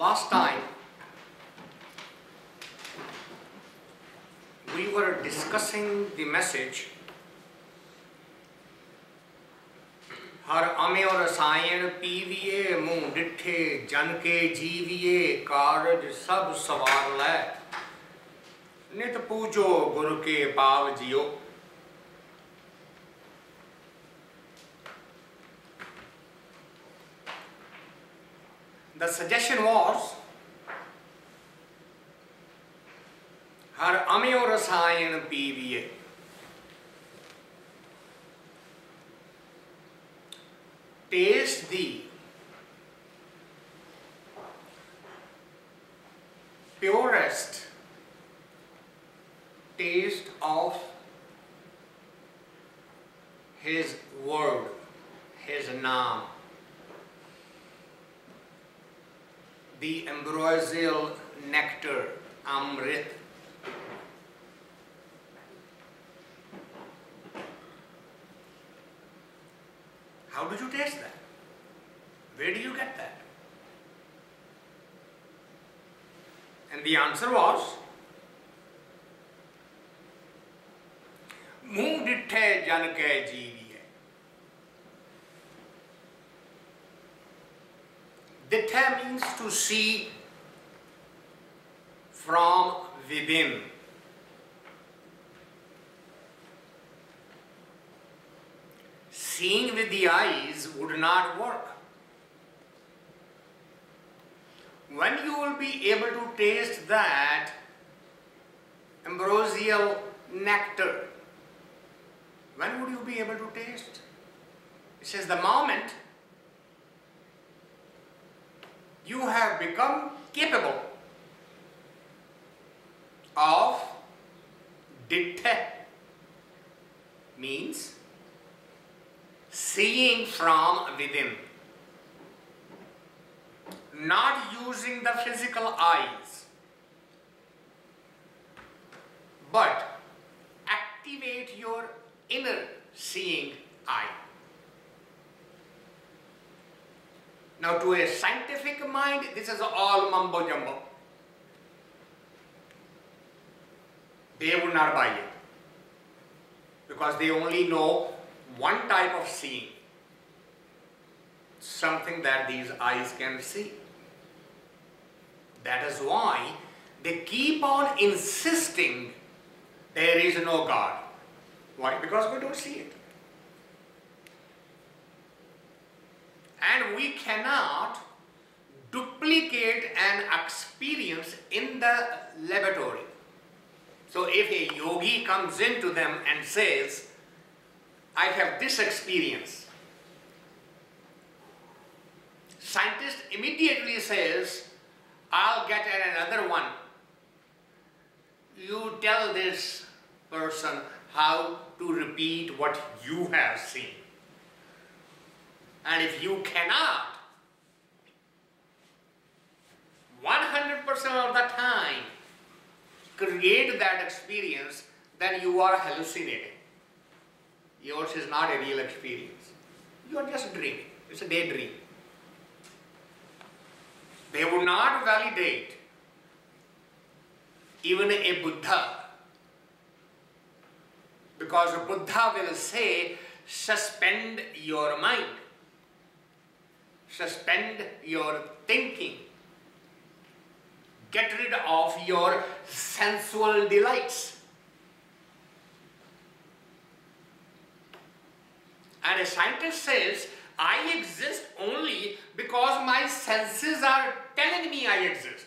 Last time we were discussing the message हर अमे और रसायन पीविए मुँह डिठे जन के जीविए कारज सब सवार लै नित पूजो गुरु के पाव जियो. The suggestion was हर अमे और रसायन पीविए. Taste the purest taste of His word, His naam, the ambrosial nectar, amrit. How did you taste that? Where do you get that? And the answer was मुँह डिठे जन के जीविए. Ditha means to see from within. Seeing with the eyes would not work. When you will be able to taste that ambrosial nectar, when would you be able to taste? It says the moment you have become capable of ditha, means seeing from within, not using the physical eyes, but activate your inner seeing eye. Now to a scientific mind, this is all mumbo jumbo. They would not buy it because they only know one type of seeing, something that these eyes can see. That is why they keep on insisting there is no God. Why? Because we don't see it. And we cannot duplicate an experience in the laboratory. So if a yogi comes into them and says, I have this experience, scientist immediately says, I'll get another one. You tell this person how to repeat what you have seen. And if you cannot, 100% of the time, create that experience, then you are hallucinating. Yours is not a real experience. You are just dreaming. It's a daydream. They would not validate even a Buddha, because a Buddha will say, suspend your mind, suspend your thinking, get rid of your sensual delights. And a scientist says, I exist only because my senses are telling me I exist.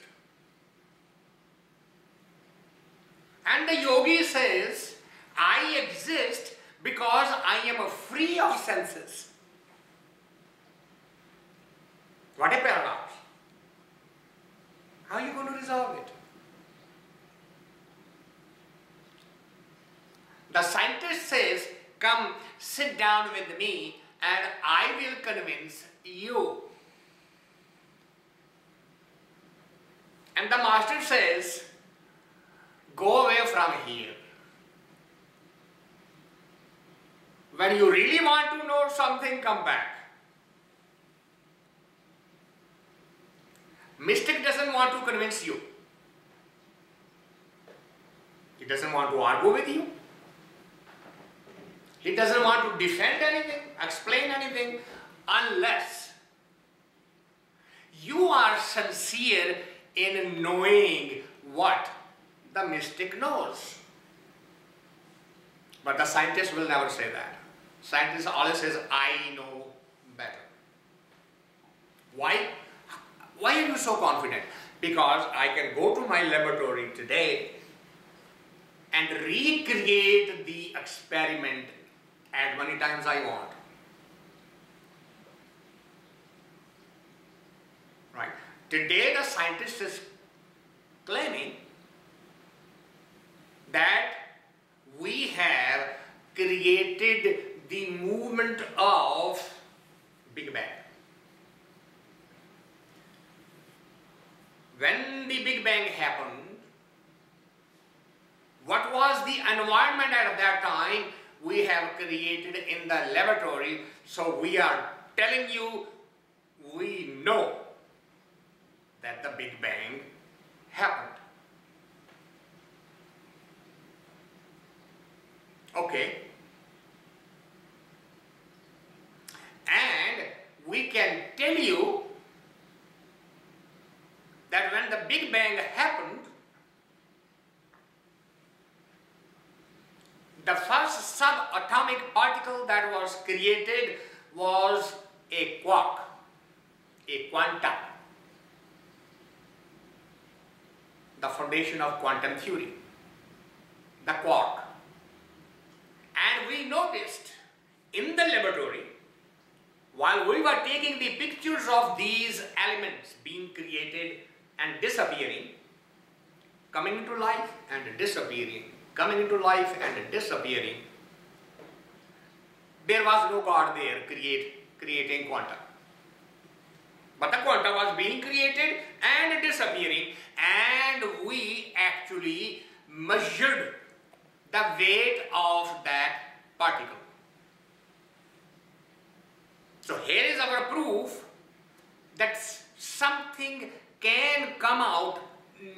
And the yogi says, I exist because I am free of senses. What a paradox. How are you going to resolve it? The scientist says, come sit down with me and I will convince you. And the master says, go away from here. When you really want to know something, come back. Mystic doesn't want to convince you. He doesn't want to argue with you. He doesn't want to defend anything, explain anything, unless you are sincere in knowing what the mystic knows. But the scientist will never say that. Scientist always says, I know better. Why? Why are you so confident? Because I can go to my laboratory today and recreate the experiment as many times I want. Right? Today the scientist is claiming that we have created the movement of Big Bang. When the Big Bang happened, what was the environment at that time we have created in the laboratory? So we are telling you, we know that the Big Bang happened. Okay. And we can tell you that when the Big Bang happened, the first subatomic particle that was created was a quark, a quanta, the foundation of quantum theory, the quark. And we noticed in the laboratory, while we were taking the pictures of these elements being created and disappearing, coming into life and disappearing, coming into life and disappearing, there was no God there creating quanta. But the quanta was being created and disappearing, and we actually measured the weight of that particle. So here is our proof that something can come out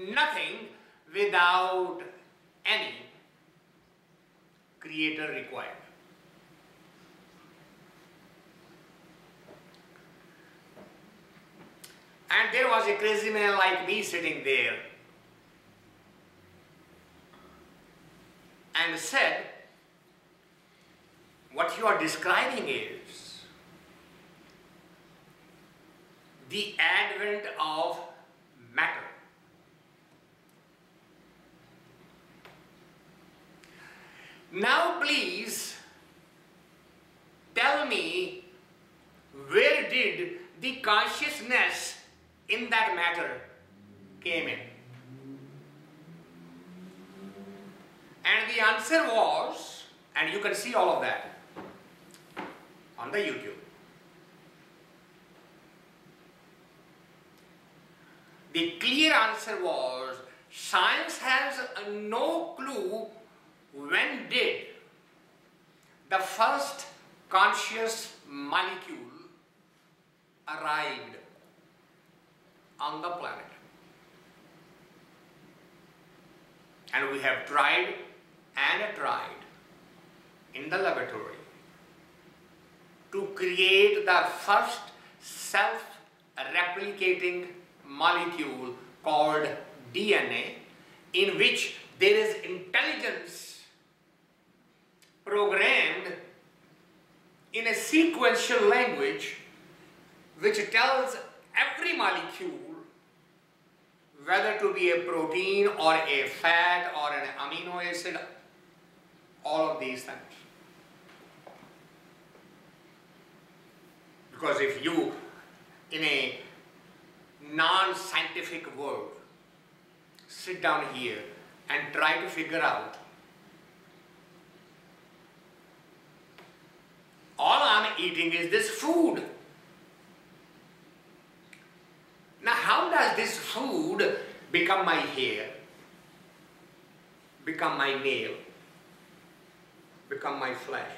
nothing without any creator required. And there was a crazy man like me sitting there and said, what you are describing is the advent of matter. Now please tell me, where did the consciousness in that matter came in? And the answer was, and you can see all of that on the YouTube. The clear answer was, science has no clue when did the first conscious molecule arrived on the planet. And we have tried and tried in the laboratory to create the first self-replicating molecule called DNA, in which there is intelligence programmed in a sequential language which tells every molecule whether to be a protein or a fat or an amino acid, all of these things. Because if you, in a non-scientific world, sit down here and try to figure out, all I'm eating is this food. Now how does this food become my hair, become my nail, become my flesh,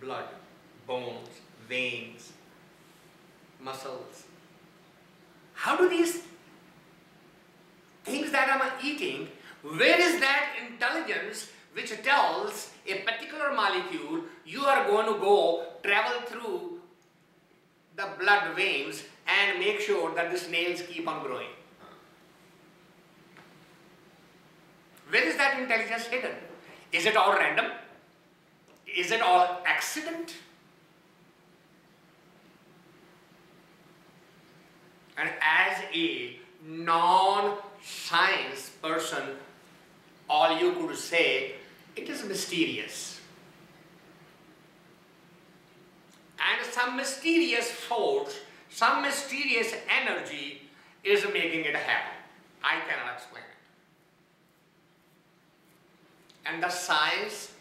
blood, bones, veins, muscles, how do these things that I'm eating, where is that intelligence which tells a particular molecule you are going to go travel through the blood veins and make sure that the snails keep on growing? Where is that intelligence hidden? Is it all random? Is it all accident? And as a non-science person, all you could say, it is mysterious. And some mysterious force, some mysterious energy is making it happen. I cannot explain it. And the science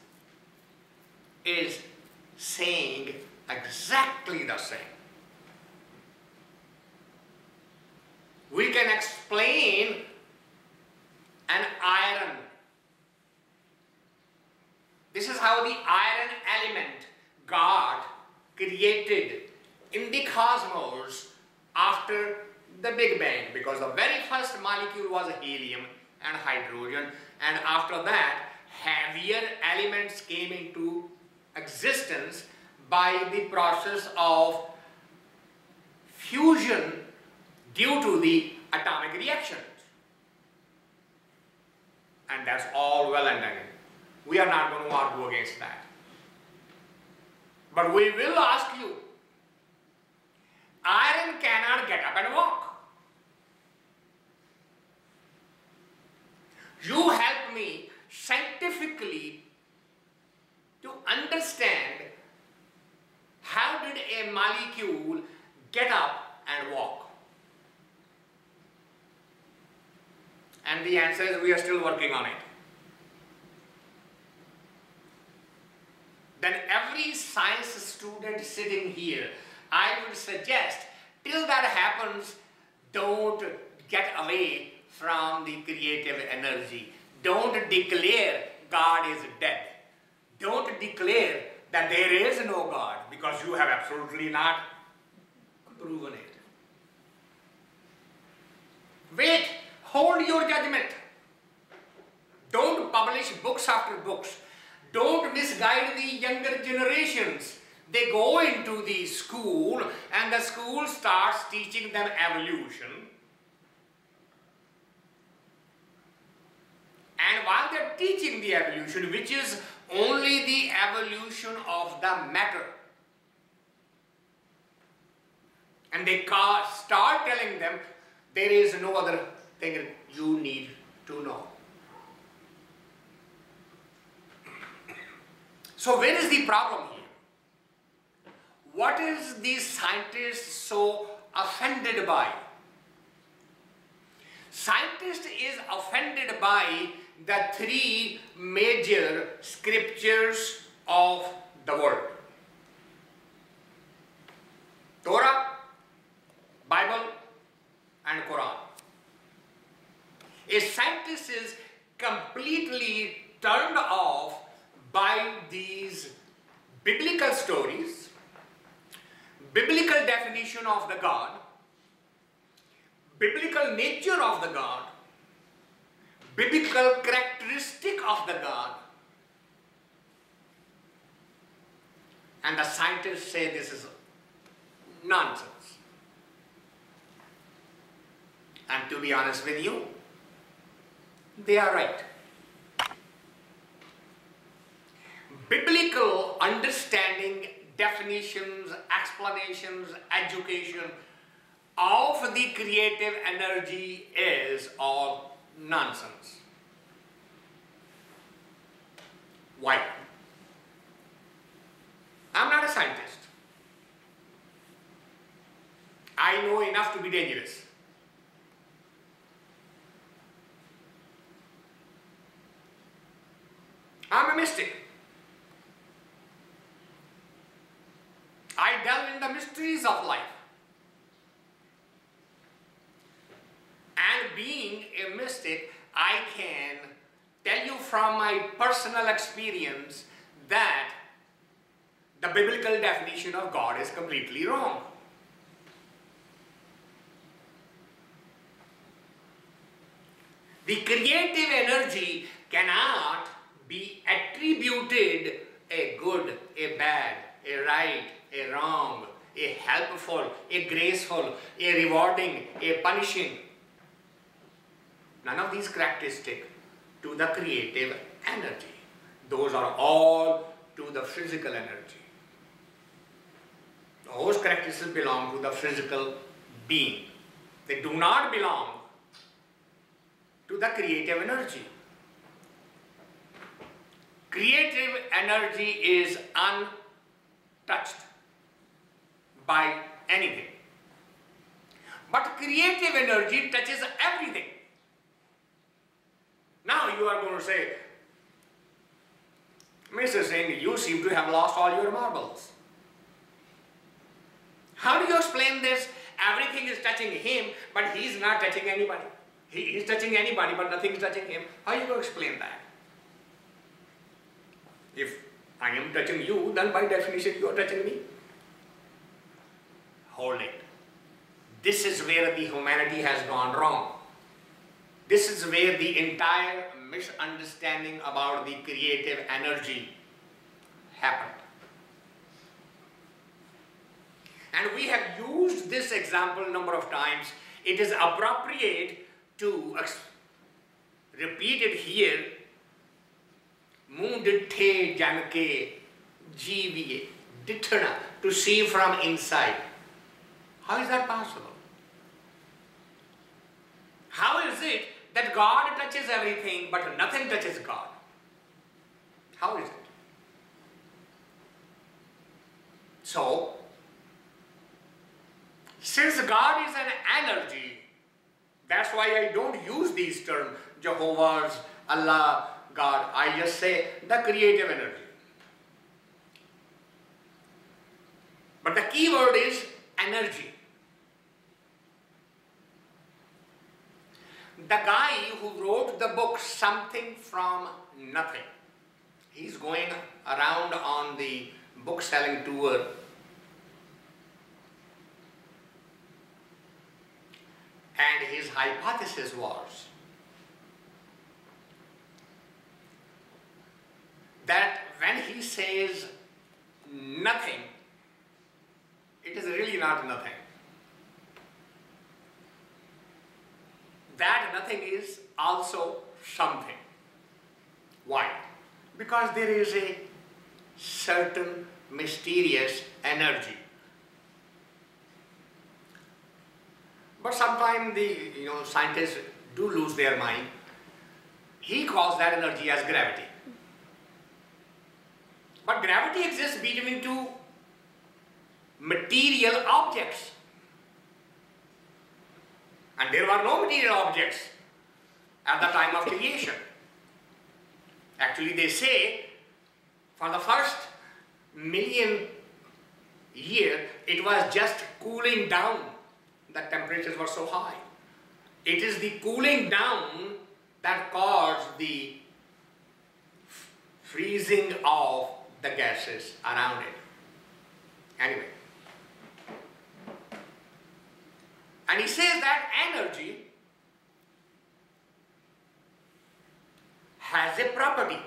is saying exactly the same. We can explain an iron. This is how the iron element God created in the cosmos after the Big Bang, because the very first molecule was helium and hydrogen, and after that heavier elements came into existence by the process of fusion due to the atomic reactions. And that's all well and good. We are not going to argue against that. But we will ask you, iron cannot get up and walk. You help me scientifically to understand how did a molecule get up and walk. And the answer is we are still working on it. Then every science student sitting here, I would suggest, till that happens, don't get away from the creative energy. Don't declare God is dead. Don't declare that there is no God, because you have absolutely not proven it. Wait, hold your judgment. Don't publish books after books. Don't misguide the younger generations. They go into the school and the school starts teaching them evolution. And while they're teaching the evolution, which is only the evolution of the matter, and they start telling them there is no other thing you need to know. So where is the problem here? What is the scientist so offended by? Scientist is offended by the three major scriptures of the world: Torah, Bible, and Quran. A scientist is completely turned off by these biblical stories, biblical definition of the God, biblical nature of the God, biblical characteristic of the God, and the scientists say this is nonsense. And to be honest with you, they are right. Biblical understanding, definitions, explanations, education of the creative energy is all nonsense. Why? I'm not a scientist. I know enough to be dangerous. I'm a mystic. I delve in the mysteries of life. And being a mystic, I can tell you from my personal experience that the biblical definition of God is completely wrong. The creative energy cannot be attributed a good, a bad, a right, a wrong, a helpful, a graceful, a rewarding, a punishing. None of these characteristics to the creative energy. Those are all to the physical energy. Those characteristics belong to the physical being. They do not belong to the creative energy. Creative energy is untouched by anything. But creative energy touches everything. Now you are going to say, Mr. Singh, you seem to have lost all your marbles. How do you explain this? Everything is touching him, but he is not touching anybody. He is touching anybody, but nothing is touching him. How are you going to explain that? If I am touching you, then by definition you are touching me. Hold it. This is where the humanity has gone wrong. This is where the entire misunderstanding about the creative energy happened. And we have used this example a number of times. It is appropriate to repeat it here. manDhay janmai jee-o, dithna, to see from inside. How is that possible? How is it that God touches everything but nothing touches God? How is it? So, since God is an energy, that's why I don't use these terms, Jehovah's, Allah, God. I just say the creative energy. But the key word is energy. The guy who wrote the book Something from Nothing, he's going around on the book selling tour. And his hypothesis was that when he says nothing, it is really not nothing. That nothing is also something. Why? Because there is a certain mysterious energy. But sometimes the scientists do lose their mind. He calls that energy as gravity. But gravity exists between two material objects. And there were no material objects at the time of creation. Actually, they say for the first million years, it was just cooling down. The temperatures were so high. It is the cooling down that caused the freezing of the gases around it. Anyway. And he says that energy has a property.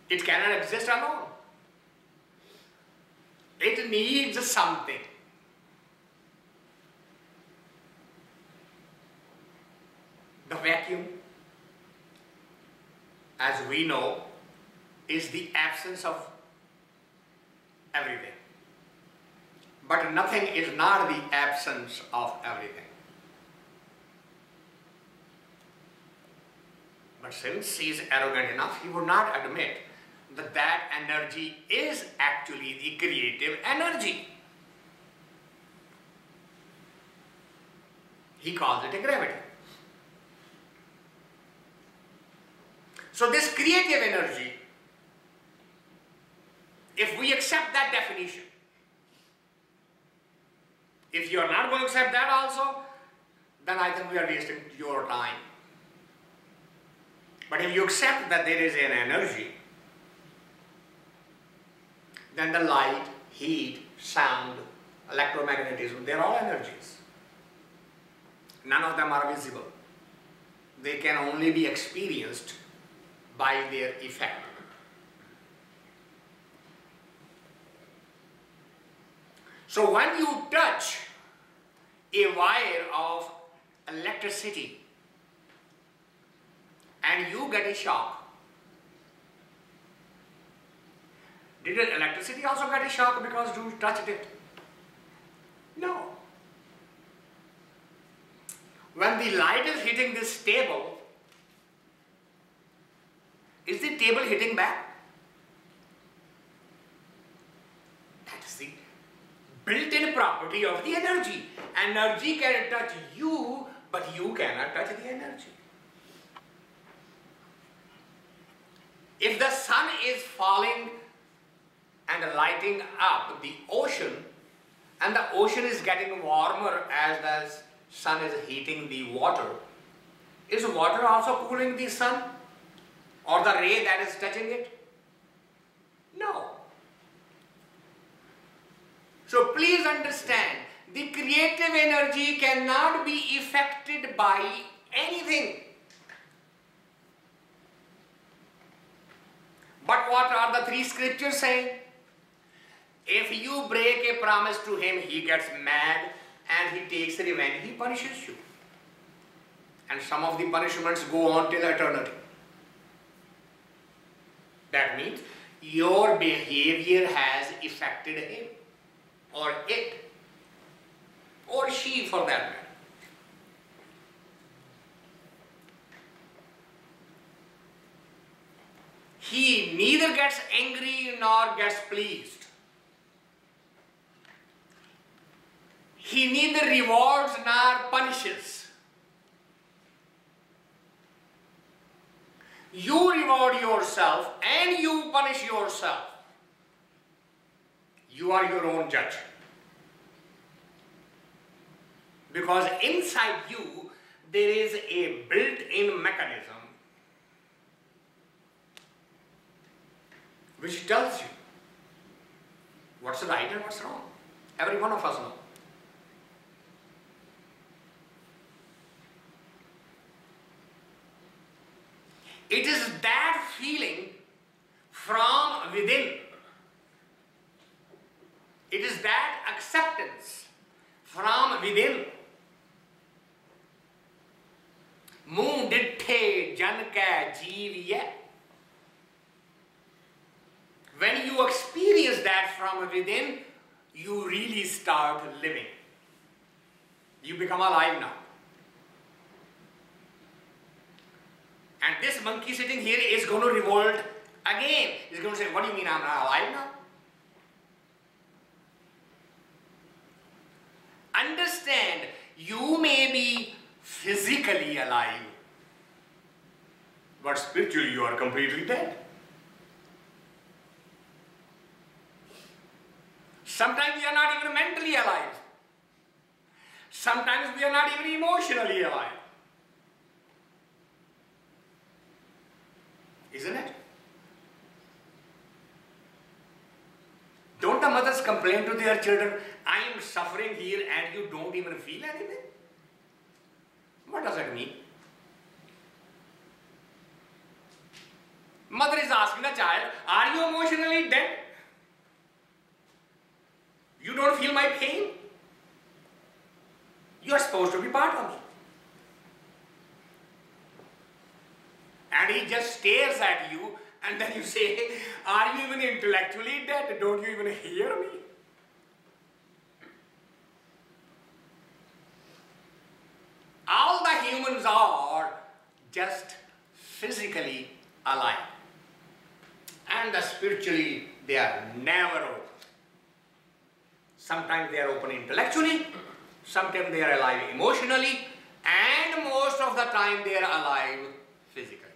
It cannot exist alone. It needs something. The vacuum, as we know, is the absence of everything. But nothing is not the absence of everything. But since he is arrogant enough, he would not admit that that energy is actually the creative energy. He calls it a gravity. So this creative energy, if we accept that definition, if you are not going to accept that also, then I think we are wasting your time. But if you accept that there is an energy, then the light, heat, sound, electromagnetism, they're all energies. None of them are visible. They can only be experienced by their effect. So when you touch a wire of electricity and you get a shock, did the electricity also get a shock because you touched it? No. When the light is hitting this table, is the table hitting back? That is the built-in property of the energy. Energy can touch you, but you cannot touch the energy. If the sun is falling and lighting up the ocean, and the ocean is getting warmer as the sun is heating the water, is water also cooling the sun or the ray that is touching it? No. So please understand, the creative energy cannot be affected by anything. But what are the three scriptures saying? If you break a promise to him, he gets mad and he takes revenge, he punishes you. And some of the punishments go on till eternity. That means your behavior has affected him or it or she for that matter. He neither gets angry nor gets pleased. He neither rewards nor punishes. You reward yourself and you punish yourself. You are your own judge. Because inside you there is a built-in mechanism which tells you what's right and what's wrong. Every one of us knows. It is that feeling from within. It is that acceptance from within. manDhay janmai jee-o. When you experience that from within, you really start living. You become alive now. And this monkey sitting here is going to revolt again. He's going to say, what do you mean I'm not alive now? Understand, you may be physically alive, but spiritually you are completely dead. Sometimes we are not even mentally alive. Sometimes we are not even emotionally alive. Isn't it? Don't the mothers complain to their children, I am suffering here and you don't even feel anything? What does that mean? Mother is asking the child, are you emotionally dead? You don't feel my pain? You are supposed to be part of me. And he just stares at you and then you say, are you even intellectually dead? Don't you even hear me? All the humans are just physically alive. And spiritually, they are never open. Sometimes they are open intellectually, sometimes they are alive emotionally, and most of the time they are alive physically.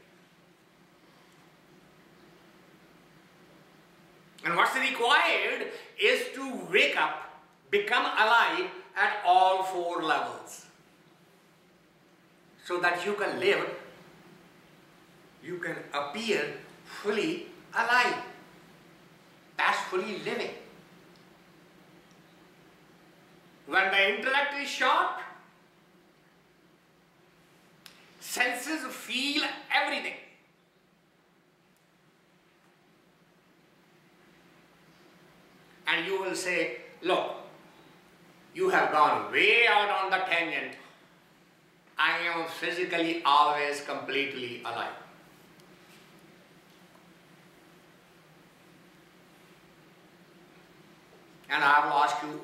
And what's required is to wake up, become alive at all four levels. So that you can live, you can appear fully alive. That's fully living. When the intellect is sharp, senses feel everything. And you will say, look, you have gone way out on the tangent. I am physically always completely alive. And I will ask you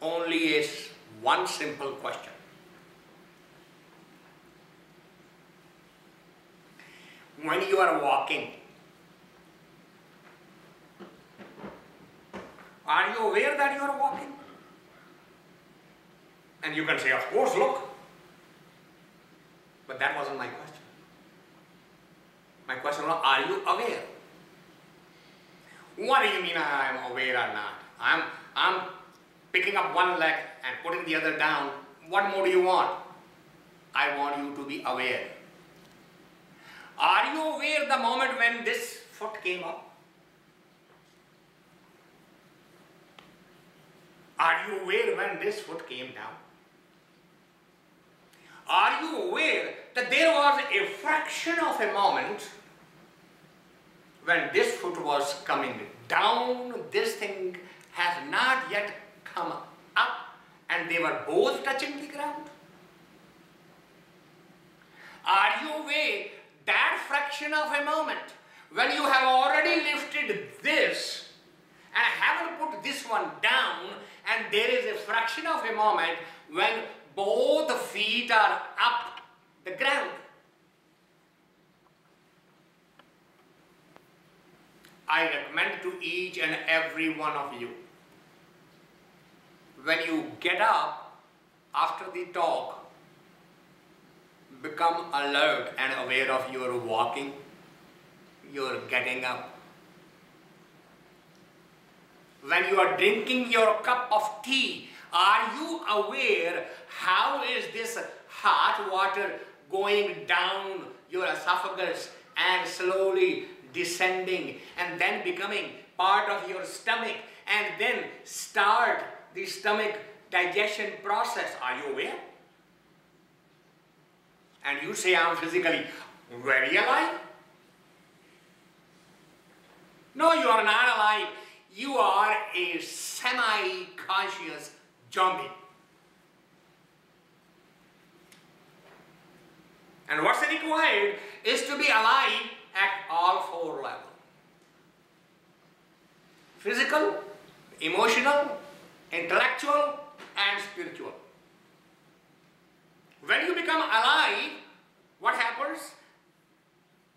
only one simple question. When you are walking, are you aware that you are walking? And you can say, of course, look. But that wasn't my question. My question was, are you aware? What do you mean I am aware or not? I'm picking up one leg and putting the other down. What more do you want? I want you to be aware. Are you aware the moment when this foot came up? Are you aware when this foot came down? Are you aware that there was a fraction of a moment when this foot was coming down, this thing has not yet come up, and they were both touching the ground? Are you aware that fraction of a moment when you have already lifted this and haven't put this one down, and there is a fraction of a moment when both feet are up the ground? I recommend to each and every one of you, when you get up after the talk, become alert and aware of your walking, your getting up. When you are drinking your cup of tea, are you aware how is this hot water going down your esophagus and slowly descending and then becoming part of your stomach and then start the stomach digestion process? Are you aware? And you say, I'm physically very alive? No, you are not alive. You are a semi-conscious zombie. And what's required is to be alive at all four levels. Physical, emotional, intellectual, and spiritual. When you become alive, what happens?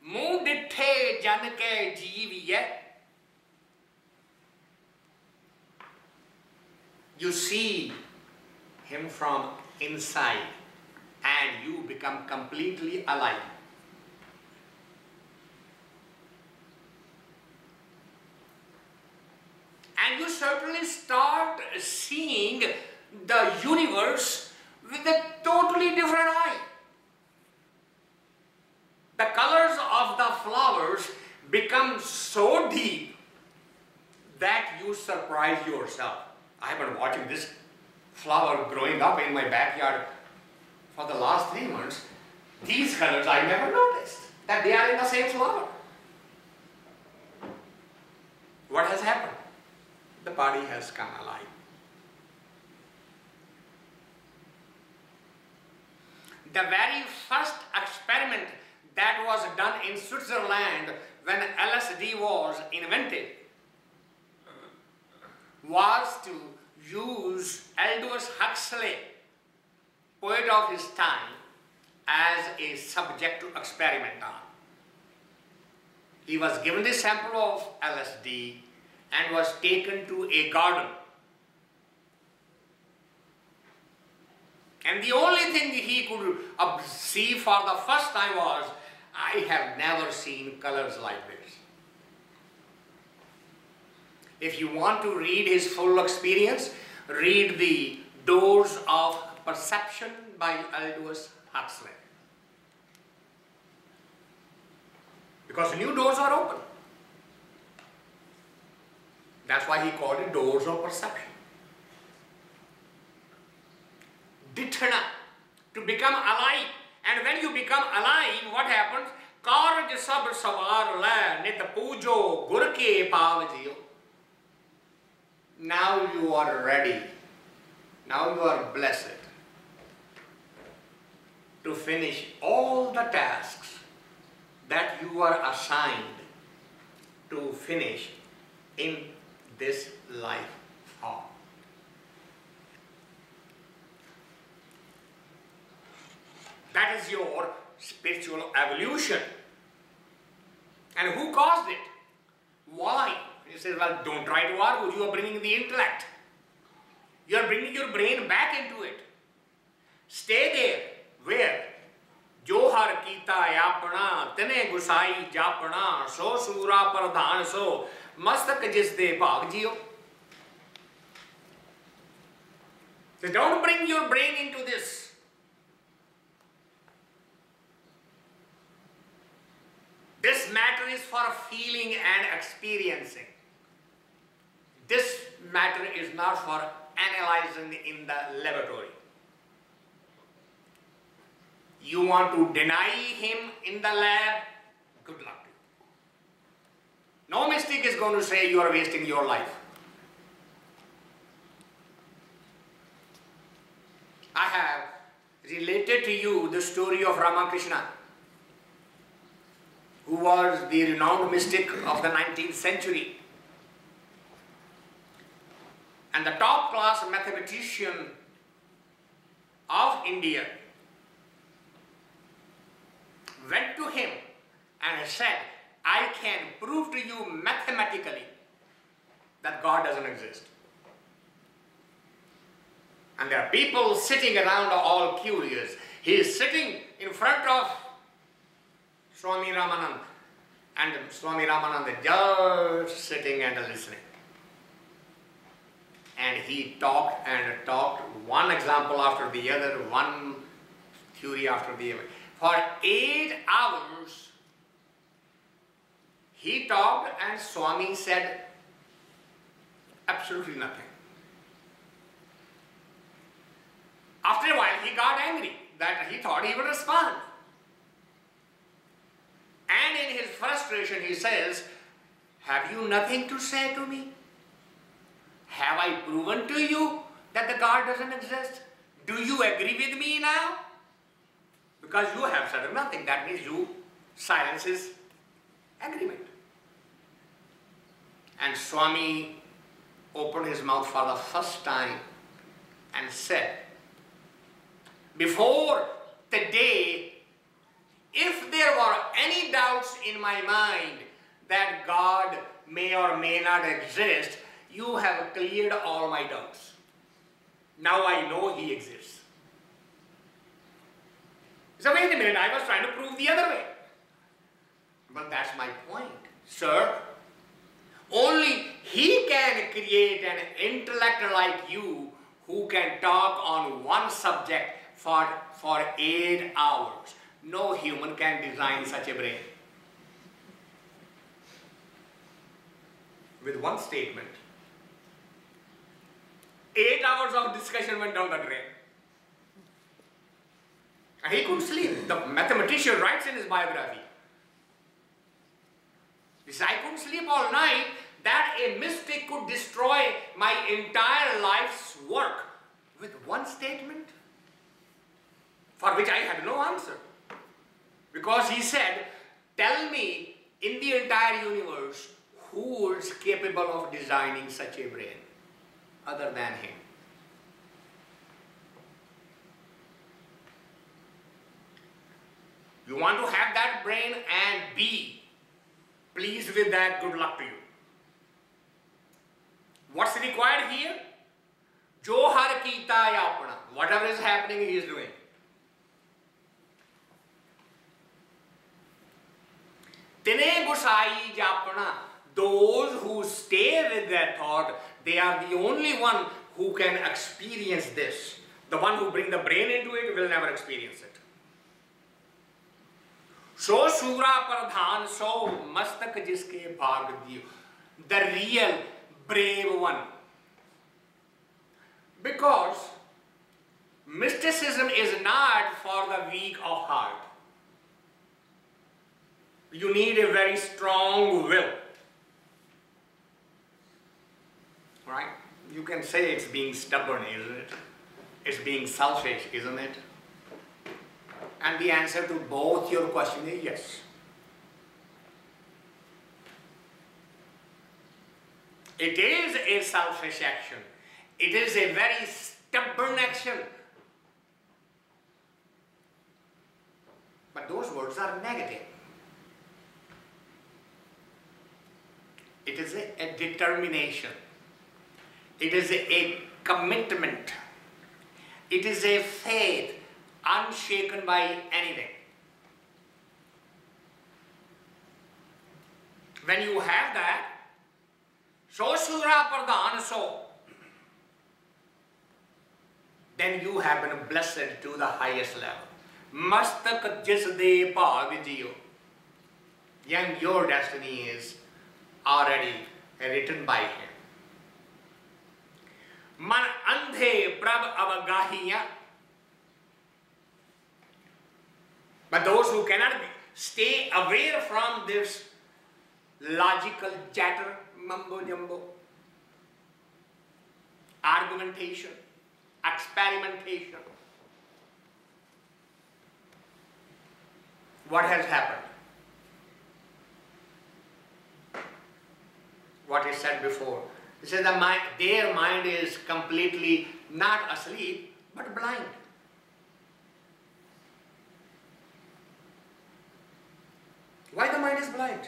manDhay janmai jee-o. You see him from inside and you become completely alive. And you certainly start seeing the universe with a totally different eye. The colors of the flowers become so deep that you surprise yourself. I have been watching this flower growing up in my backyard for the last 3 months. These colors I never noticed, that they are in the same flower. What has happened? The body has come alive. The very first experiment that was done in Switzerland when LSD was invented was to use Aldous Huxley, poet of his time, as a subject to experiment on. He was given the sample of LSD and was taken to a garden. And the only thing he could see for the first time was, I have never seen colors like this. If you want to read his full experience, read the Doors of Perception by Aldous Huxley. Because new doors are open. That's why he called it Doors of Perception. Dithana, to become alive. And when you become become alive, what happens? Karj sab savar la nit pujo gur ke avji-o. Now you are ready. Now you are blessed to finish all the tasks that you are assigned to finish in this life form. That is your spiritual evolution. And who caused it? Why? He says, well, don't try to argue. You are bringing the intellect. You are bringing your brain back into it. Stay there. Where? Johar keetaa aapnaa, tineh gusaa-ee jaapnaa, sooraa parDhaan so, mastak jee-o bhaag. So don't bring your brain into this. This matter is for feeling and experiencing. This matter is not for analyzing in the laboratory. You want to deny him in the lab? Good luck to you. No mystic is going to say you are wasting your life. I have related to you the story of Ramakrishna, who was the renowned mystic of the 19th century and the top class mathematician of India. Went to him and said, I can prove to you mathematically that God doesn't exist. And there are people sitting around all curious. He is sitting in front of Swami Ramanand, and Swami Ramanand is just sitting and listening. And he talked and talked, one example after the other, one theory after the other. For 8 hours, he talked and Swami said absolutely nothing. After a while, he got angry that he thought he would respond. And in his frustration, he says, have you nothing to say to me? Have I proven to you that the God doesn't exist? Do you agree with me now? Because you have said nothing. That means you silence his agreement. And Swami opened his mouth for the first time and said, before today, if there were any doubts in my mind that God may or may not exist, you have cleared all my doubts. Now I know he exists. So wait a minute, I was trying to prove the other way. But that's my point, sir. Only he can create an intellect like you who can talk on one subject for 8 hours. No human can design such a brain. With one statement, 8 hours of discussion went down the drain. And he couldn't sleep. The mathematician writes in his biography, he says, I couldn't sleep all night that a mystic could destroy my entire life's work with one statement for which I had no answer. Because he said, tell me in the entire universe who is capable of designing such a brain other than him. You want to have that brain and be pleased with that, good luck to you. What's required here? Johar keetaa aapnaa. Whatever is happening, he is doing. Tineh gusaa-ee jaapnaa. Those who stay with that thought, they are the only one who can experience this. The one who bring the brain into it will never experience it. So sooraa parDhaan, so mastak jiske bhaag diyo. The real brave one. Because mysticism is not for the weak of heart. You need a very strong will. Right? You can say it's being stubborn, isn't it? It's being selfish, isn't it? And the answer to both your questions is yes. It is a selfish action. It is a very stubborn action. But those words are negative. It is a determination. It is a commitment. It is a faith unshaken by anything. When you have that, so sooraa parDhaan so, then you have been blessed to the highest level. Mastak jis-de bhaag jee-o. Young, your destiny is already written by him. manDhay parabh avgaahee-aa. But those who cannot stay away from this logical chatter, mumbo jumbo, argumentation, experimentation, what has happened? What is said before. It says their mind is completely not asleep, but blind. Why the mind is blind?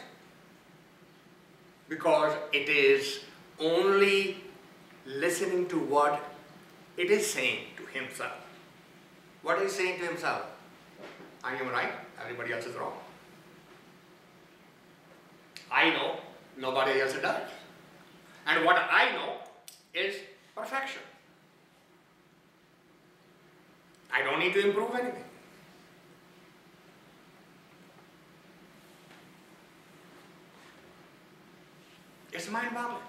Because it is only listening to what it is saying to himself. What is saying to himself? I am right, everybody else is wrong. I know, nobody else does. And what I know is perfection. I don't need to improve anything. It's mind-boggling.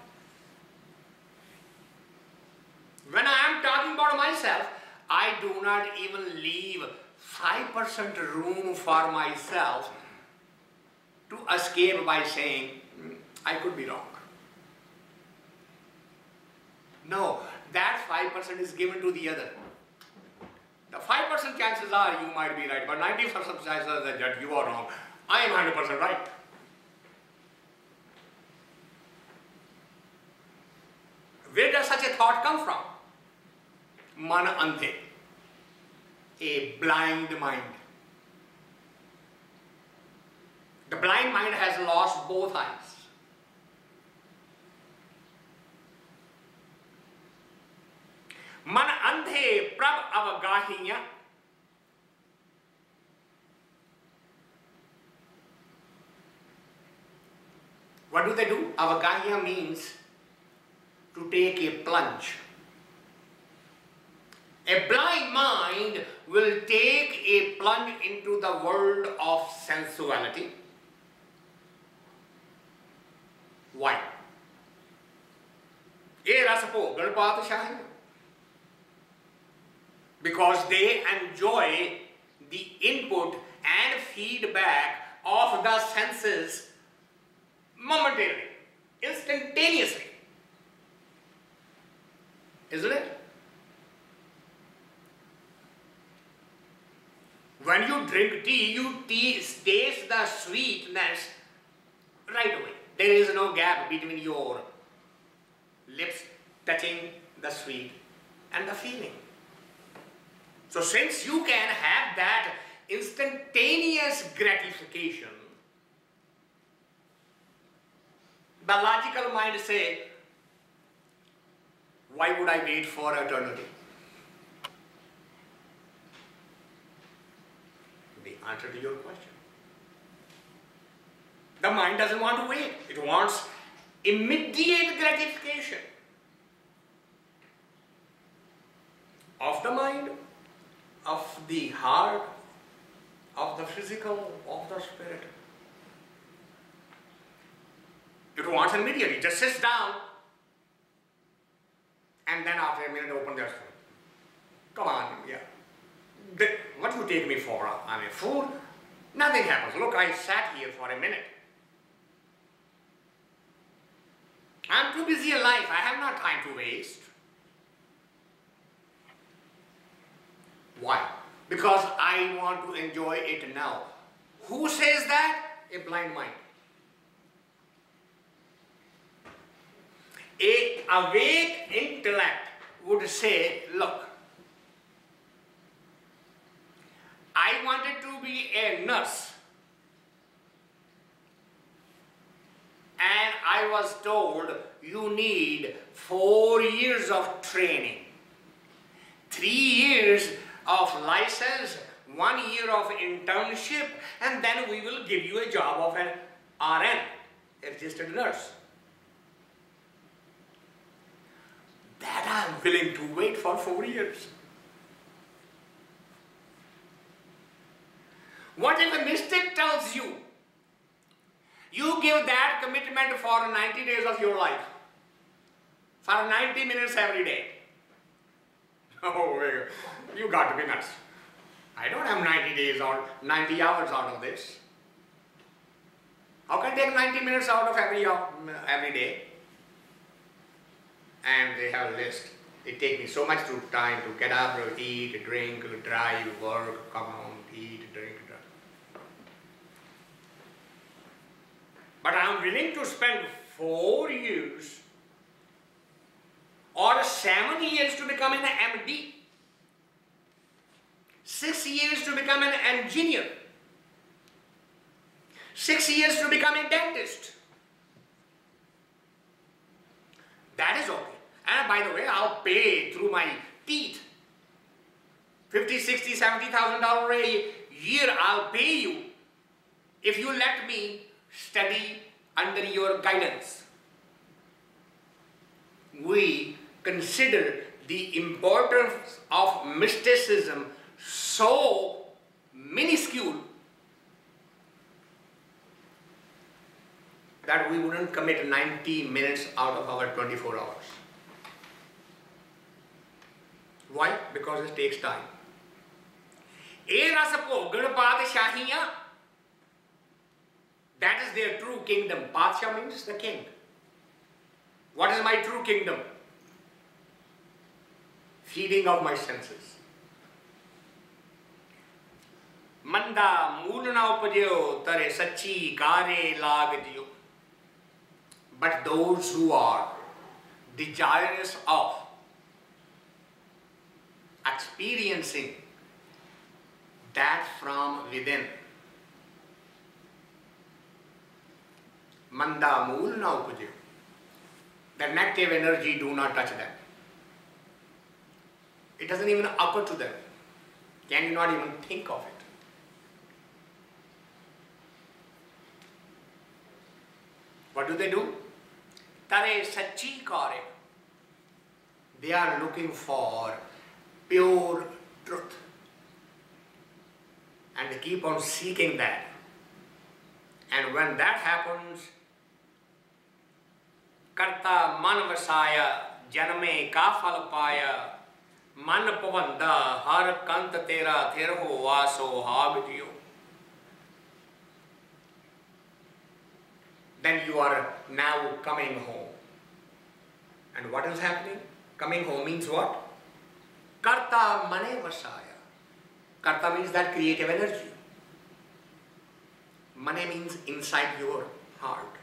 When I am talking about myself, I do not even leave 5% room for myself to escape by saying, I could be wrong. No, that 5% is given to the other. The 5% chances are you might be right, but 90% chances are that you are wrong. I am 100% right. Where does such a thought come from? manDhay, a blind mind. The blind mind has lost both eyes. manDhay parabh avgaahee-aa. What do they do? Avgaahee-aa means to take a plunge. A blind mind will take a plunge into the world of sensuality. Why? bhogan paatisaahee-aa. Because they enjoy the input and feedback of the senses momentarily, instantaneously. Isn't it? When you drink tea, you taste the sweetness right away. There is no gap between your lips touching the sweet and the feeling. So since you can have that instantaneous gratification, the logical mind says, why would I wait for eternity? The answer to your question. The mind doesn't want to wait. It wants immediate gratification of the mind, of the heart, of the physical, of the spirit. It wants immediately. It just sits down and then after a minute open their food. Come on, yeah. What do you take me for? I'm a fool? Nothing happens. Look, I sat here for a minute. I'm too busy in life. I have not time to waste. Why? Because I want to enjoy it now. Who says that? A blind mind. A awake intellect would say, look, I wanted to be a nurse, and I was told you need 4 years of training, 3 years of license, 1 year of internship, and then we will give you a job of an RN, a registered nurse. That I am willing to wait for 4 years. What if a mystic tells you, you give that commitment for 90 days of your life, for 90 minutes every day? Oh, you got to be nuts. I don't have 90 days or 90 hours out of this. How can I take 90 minutes out of every day? And they have a list. It takes me so much time to get up, eat, drink, drive, work, come home, eat, drink, drive. But I'm willing to spend 4 years or 7 years to become an MD, 6 years to become an engineer, 6 years to become a dentist. That is okay. And by the way, I'll pay through my teeth. $50,000, $60,000, $70,000 a year I'll pay you if you let me study under your guidance. We consider the importance of mysticism so minuscule that we wouldn't commit 90 minutes out of our 24 hours. Why? Because it takes time. bhogan paatisaahee-aa. That is their true kingdom. Paatisaah means the king. What is my true kingdom? Feeding of my senses. mandaa, mool na upji-o, taray, sachee, kaarai, laag. But those who are desirous of experiencing that from within, mandaa, mool na upji-o, the negative energy do not touch them. It doesn't even occur to them. Can you not even think of it? What do? Taray, sachee, kaarai. They are looking for pure truth. And they keep on seeking that. And when that happens, kartaa man vasaa-i-aa, janmai ka phal paa-i-aa, man bhavandaa, har kant tera thir ho vaso avji-o. Then you are now coming home. And what is happening? Coming home means what? Kartaa mane vasaa-i-aa. Karta means that creative energy. Mane means inside your heart.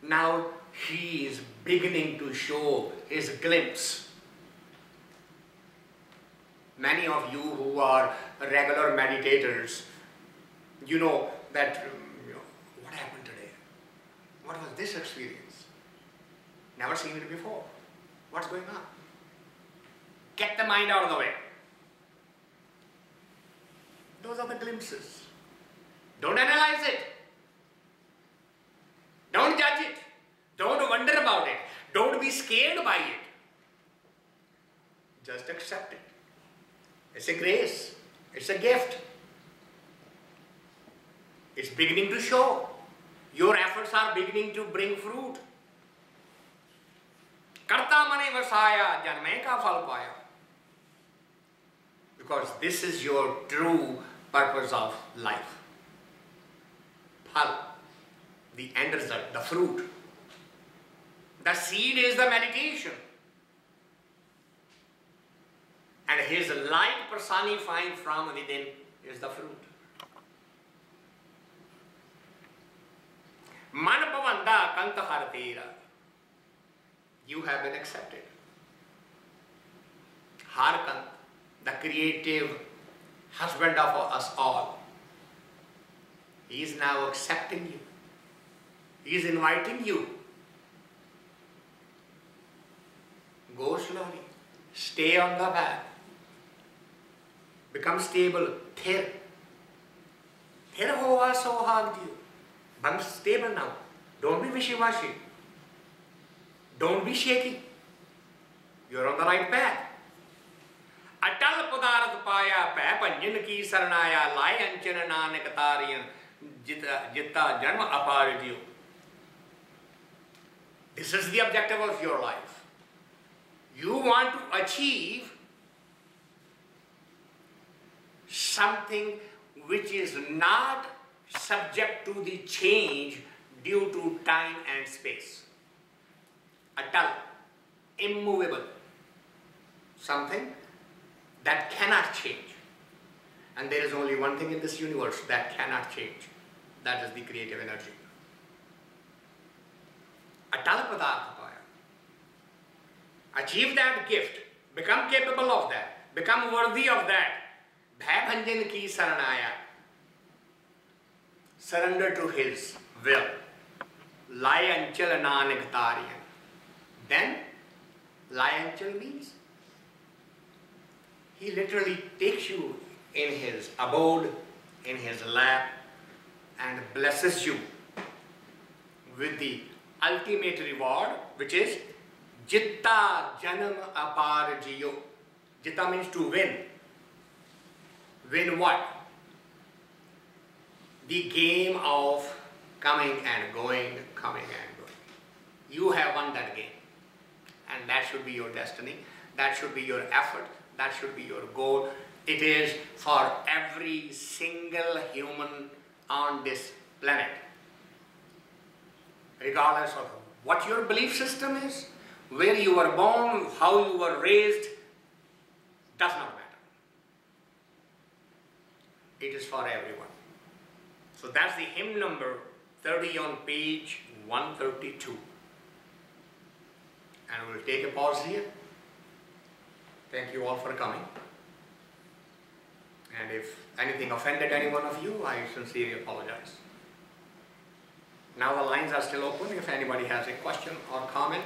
Now he is beginning to show his glimpse. Many of you who are regular meditators, you know that, what happened today? What was this experience? Never seen it before. What's going on? Get the mind out of the way. Those are the glimpses. Don't analyze it. Don't judge it. Don't wonder about it. Don't be scared by it. Just accept it. It's a grace. It's a gift. It's beginning to show. Your efforts are beginning to bring fruit. Kartaa mane vasaa-i-aa, janmai ka phal paa-i-aa. Because this is your true purpose of life. Phal, the end result, the fruit. The seed is the meditation. And his light personifying from within is the fruit. Man bhavandaa kanta hartera. You have been accepted. Harkant, the creative husband of us all. He is now accepting you. He is inviting you. Go slowly. Stay on the path. Become stable. Thir. Thir hova sohagdiyo. Become stable now. Don't be wishy-washy. Don't be shaky. You're on the right path. Atal padarth paya pa panjan ki sarnaa-i-aa laa-ay taari-an jitta janmai aparidyo. This is the objective of your life. You want to achieve something which is not subject to the change due to time and space. Atal, immovable, something that cannot change. And there is only one thing in this universe that cannot change. That is the creative energy. Atal padarth paya. Achieve that gift. Become capable of that. Become worthy of that. Bhavandaa ki sarnaa-i-aa. Surrender to his will. Laa-ay taari-an. Then, laa-ay means he literally takes you in his abode, in his lap, and blesses you with the ultimate reward, which is jitta janmai. Jitta means to win. Win what? The game of coming and going, coming and going. You have won that game. And that should be your destiny. That should be your effort. That should be your goal. It is for every single human on this planet. Regardless of what your belief system is, where you were born, how you were raised, does not matter. It is for everyone. So that's the hymn number 30 on page 132. And we'll take a pause here. Thank you all for coming. And if anything offended any one of you, I sincerely apologize. Now the lines are still open if anybody has a question or comment.